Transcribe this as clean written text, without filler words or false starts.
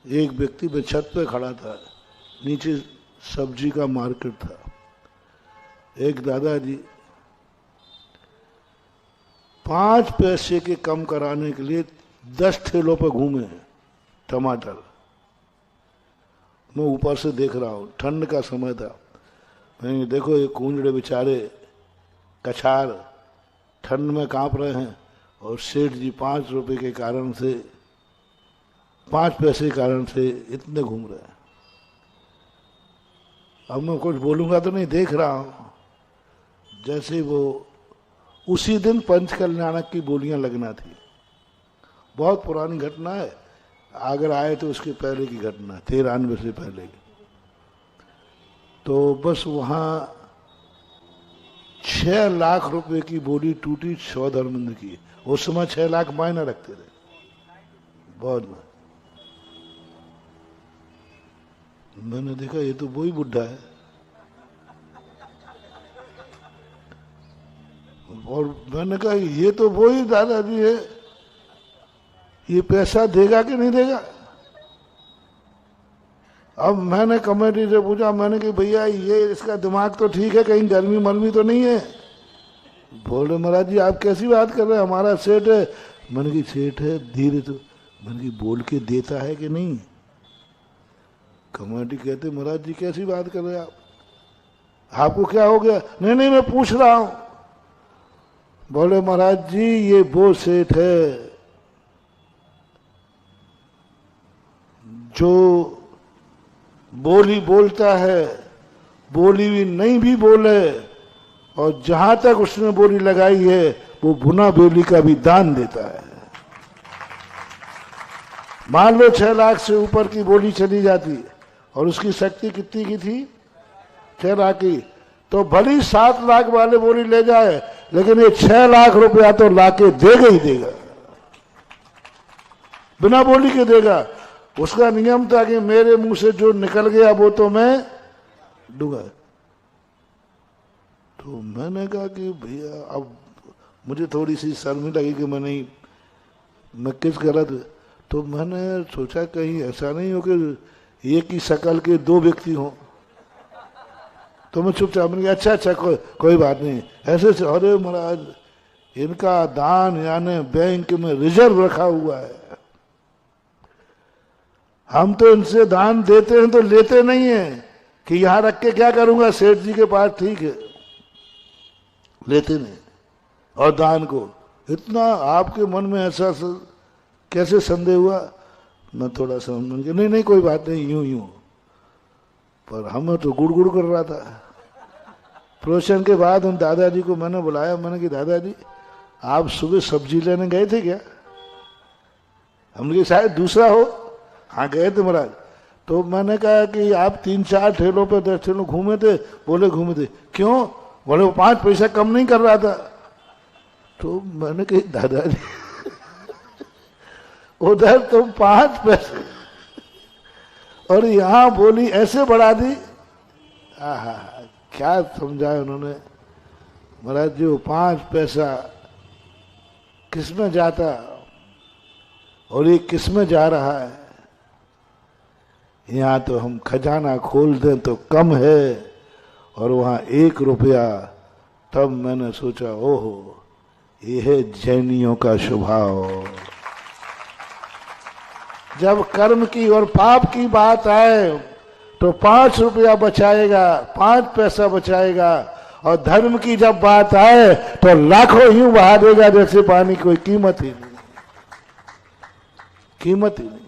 एक व्यक्ति मैं छत पे खड़ा था, नीचे सब्जी का मार्केट था। एक दादाजी 5 पैसे के कम कराने के लिए 10 ठेलों पर घूमे हैं टमाटर। मैं ऊपर से देख रहा हूँ, ठंड का समय था। मैं देखो ये कूंजड़े बेचारे कछार ठंड में कांप रहे हैं और सेठ जी 5 रुपए के कारण से, 5 पैसे के कारण से इतने घूम रहे हैं। अब मैं कुछ बोलूंगा तो नहीं, देख रहा हूं जैसे वो उसी दिन पंचकल्याणक की बोलियां लगना थी। बहुत पुरानी घटना है, अगर आए तो उसके पहले की घटना, 93 से पहले की। तो बस वहां 6 लाख रुपए की बोली टूटी सौधर्मेंद्र की। उस समय 6 लाख मायना रखते थे बहुत में। मैंने देखा ये तो वही बुढ़ा है, और मैंने कहा ये तो वही दादाजी है, ये पैसा देगा कि नहीं देगा। अब मैंने कमेटी से पूछा, मैंने कि भैया ये इसका दिमाग तो ठीक है, कहीं गर्मी मरमी तो नहीं है। बोले महाराज जी आप कैसी बात कर रहे हैं, हमारा सेठ है। मैंने कि सेठ है धीरे, तो मैंने कि बोल के देता है कि नहीं। कमेटी कहते महाराज जी कैसी बात कर रहे हैं आप, आपको क्या हो गया। नहीं नहीं मैं पूछ रहा हूं। बोले महाराज जी ये वो सेठ है जो बोली बोलता है, बोली भी नहीं भी बोले, और जहां तक उसने बोली लगाई है वो भुना बेली का भी दान देता है। मान लो 6 लाख से ऊपर की बोली चली जाती और उसकी शक्ति कितनी की थी, 6 लाख की, तो भली 7 लाख वाले बोली ले जाए, लेकिन ये 6 लाख रुपया तो लाके देगा ही देगा, बिना बोली के देगा। उसका नियम था कि मेरे मुंह से जो निकल गया वो तो मैं दूंगा। तो मैंने कहा कि भैया अब मुझे थोड़ी सी शर्मी लगी कि मैं किस गलत। तो मैंने सोचा कहीं ऐसा नहीं हो कि एक ही शक्ल के 2 व्यक्ति हों। तो मैं चुपचाप, मैंने कहा अच्छा कोई बात नहीं। ऐसे से अरे महाराज इनका दान यानी बैंक में रिजर्व रखा हुआ है, हम तो इनसे दान देते हैं तो लेते नहीं है कि यहां रख के क्या करूंगा सेठ जी के पास, ठीक है, लेते नहीं। और दान को इतना आपके मन में ऐसा कैसे संदेह हुआ। मैं थोड़ा समझ गया, नहीं कोई बात नहीं, यूं पर हमें तो गुड़ कर रहा था। प्रवचन के बाद उन दादाजी को मैंने बुलाया, मैंने कि दादाजी आप सुबह सब्जी लेने गए थे क्या। हमने कहा शायद दूसरा हो। हाँ गए थे महाराज। तो मैंने कहा कि आप 3-4 ठेलों पे 10 ठेलों घूमे थे। बोले घूमे थे, क्यों। बोले वो 5 पैसा कम नहीं कर रहा था। तो मैंने कहा दादाजी उधर तो 5 पैसे और यहाँ बोली ऐसे बढ़ा दी। आहा क्या समझाया उन्होंने। महाराज जी वो 5 पैसा किसमें जाता और ये किसमें जा रहा है। यहाँ तो हम खजाना खोल दें तो कम है, और वहाँ 1 रुपया। तब मैंने सोचा ओहो ये है जैनियों का स्वभाव। जब कर्म की और पाप की बात आए तो 5 रुपया बचाएगा, 5 पैसा बचाएगा, और धर्म की जब बात आए तो लाखों यूं बहा देगा जैसे पानी, कोई कीमत ही नहीं।